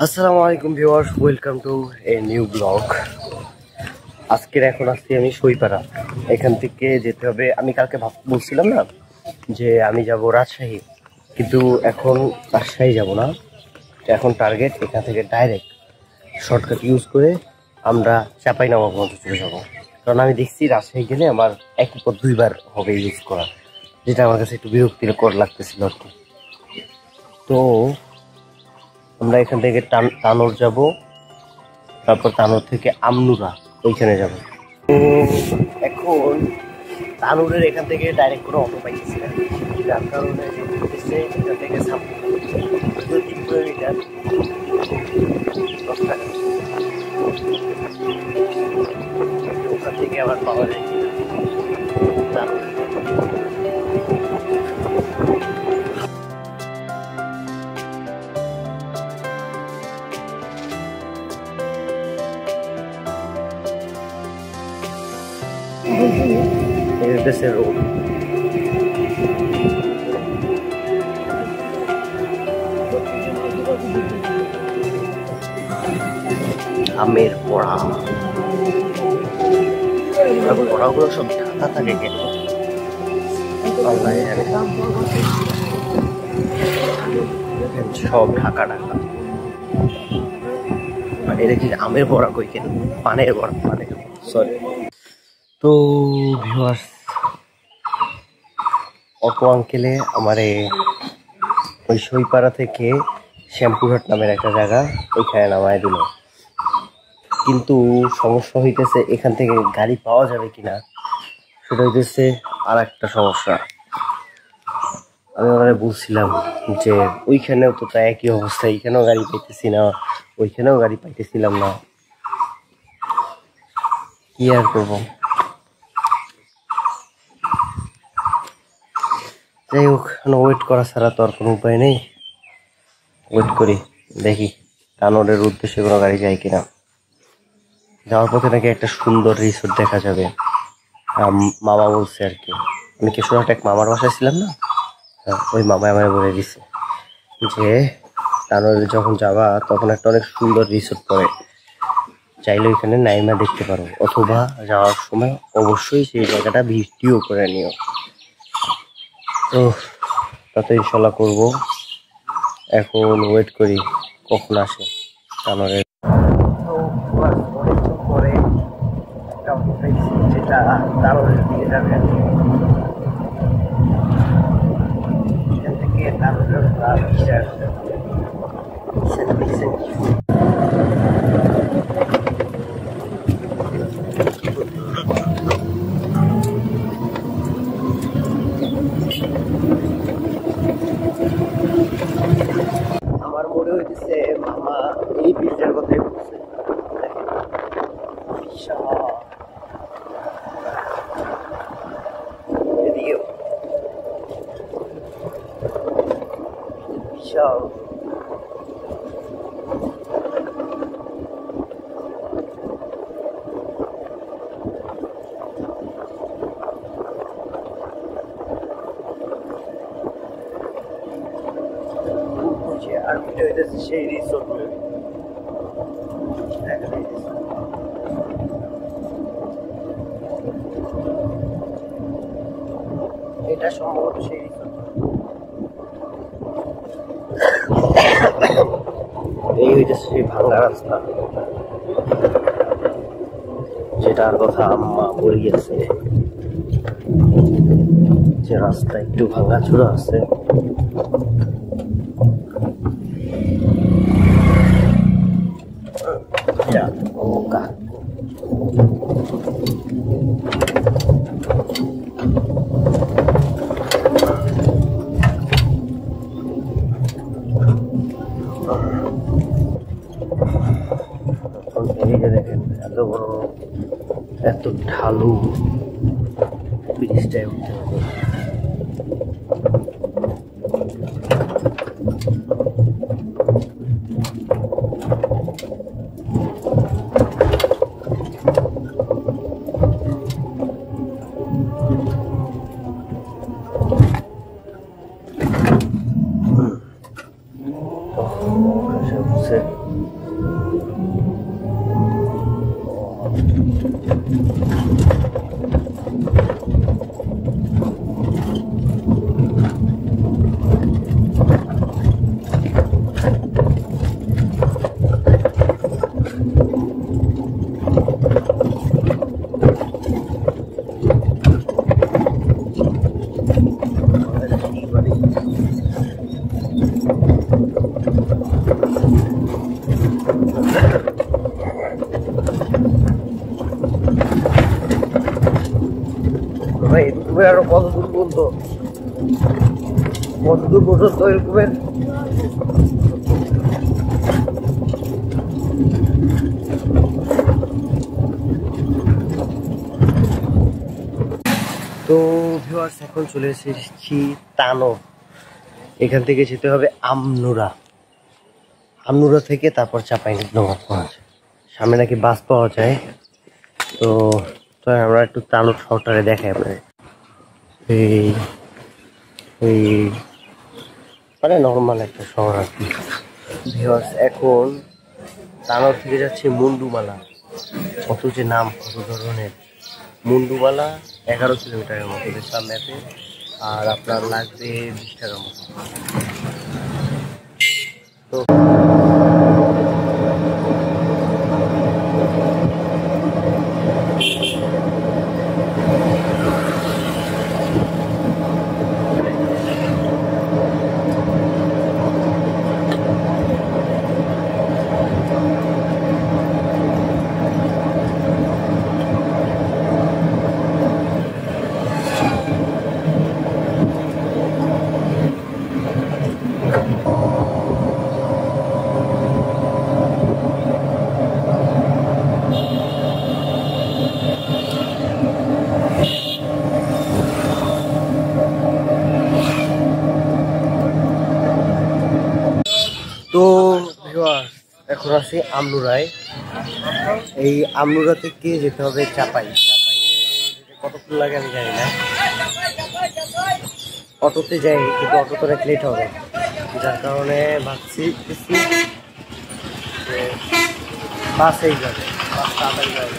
আসসালামু আলাইকুম viewers, welcome to a new blog. আজকের এখন আসছি আমি সইপাড়া। এখান থেকে যেতে হবে, আমি কালকে বলছিলাম না যে আমি যাব রাজশাহী, কিন্তু এখন রাজশাহী যাব না। এখন টার্গেট এখান থেকে ডাইরেক্ট শর্টকাট ইউজ করে আমরা চাঁপাইনবাবগঞ্জ চলে যাব। কারণ আমি দেখছি রাজশাহী গেলে আমার একই পর দুইবার হবে ইউজ করা, যেটা আমার কাছে একটু বিরক্তিকর লাগতেছিল আর কি। তো আমরা এখান থেকে তানোর যাব, তারপর তানোর থেকে আমনুরা ওইখানে যাব। তো এখন তানোরের এখান থেকে ডাইরেক্ট কোনো অটো পাইতেছি না, যার কারণে এখান থেকে 3 কিলোমিটার 10 টাকা, ওখান থেকে আবার পাওয়া যায় কিনা তানোরের। দেশের রোড আমের পড়াগুলো সব ঢাকা থাকে কেন সব ঢাকা ঢাকা। এটা কি আমের বড়া কই কেন, পানের বড়া, পানের, সরি। তো ভিউয়ার্স, অটো আঙ্কেলে আমারে ওই সইপাড়া থেকে শ্যামপুরহাট নামের একটা জায়গা ওইখানে নামায় দিল, কিন্তু সমস্যা হইতেছে এখান থেকে গাড়ি পাওয়া যাবে কিনা, সেটা হইতেছে আর একটা সমস্যা। আমি ওখানে বলছিলাম যে ওইখানেও তো তাই একই অবস্থা, এইখানেও গাড়ি পাইতেছি না, ওইখানেও গাড়ি পাইতেছিলাম না, কি আর করবো। যাই হোক, ওয়েট করা ছাড়া তো আর কোনো উপায় নেই। ওয়েট করি, দেখি তানোরের উদ্দেশ্যে কোনো গাড়ি যায় কিনা। যাওয়ার পথে নাকি একটা সুন্দর রিসোর্ট দেখা যাবে, মামা বলছে আর কি। আমি কিশোরহাট এক মামার বাসায় ছিলাম না, ওই মামা আমায় বলে দিছে যে তানোরে যখন যাবা তখন একটা অনেক সুন্দর রিসোর্ট পড়ে, চাইলে ওইখানে নাইমা দেখতে পারো, অথবা যাওয়ার সময় অবশ্যই সেই জায়গাটা ভিডিও করে নিও। তো তাতে ইনশাল্লাহ করবো। এখন ওয়েট করি কখন আসে তানোরে। পরে যেটা তানোরের দিকে যাবে, এখান থেকে তানোরের আমার মনে হইতেছে মামা এই ব্রিজটার কথাই বলছে। এদিকেও বিশাল, আর এটা হইতেছে সেই রিসোর্ট। এটা সম্ভবত সেই রিসোর্ট। এই হইতেছে সেই ভাঙা রাস্তা যেটার কথা আম্মা বলে গেছে, যে রাস্তা একটু ভাঙা চূড়া আছে। দেখেন এত বড়, এত ঢালু ব্রিজটায় উঠতে হবে। করছে। ভাই তুমি আরো কত দূর পর্যন্ত এরকমের? তো ভিউয়ার্স এখন চলে এসেছি তানো। এখান থেকে যেতে হবে আমনুরা, আমনুরা থেকে তারপর চাঁপাইনবাবগঞ্জ। সামনে নাকি বাস পাওয়া যায়। তো আমরা একটু তানো শহরটারে দেখাই আপনাদের। এই মানে নর্মাল একটা শহর আর কি। ভিউয়ার্স এখন তানোর থেকে যাচ্ছে মুন্ডুমালা। কত যে নাম, কত ধরনের। মুন্ডুমালা 11 কিলোমিটারের মতো দেখলাম ম্যাপে, আর আপনার লাগবে 20 টাকার মতো। তো এখন আছি আমনুরায়। এই আমনুরা থেকে যেতে হবে চাপাই। কতক্ষণ লাগে আমি জানি না, অটোতে যাই, কিন্তু অটো তো অনেক লেট হবে, যার কারণে ভাবছি বাসেই যাবে, বাস তাড়াতাড়ি যাবে।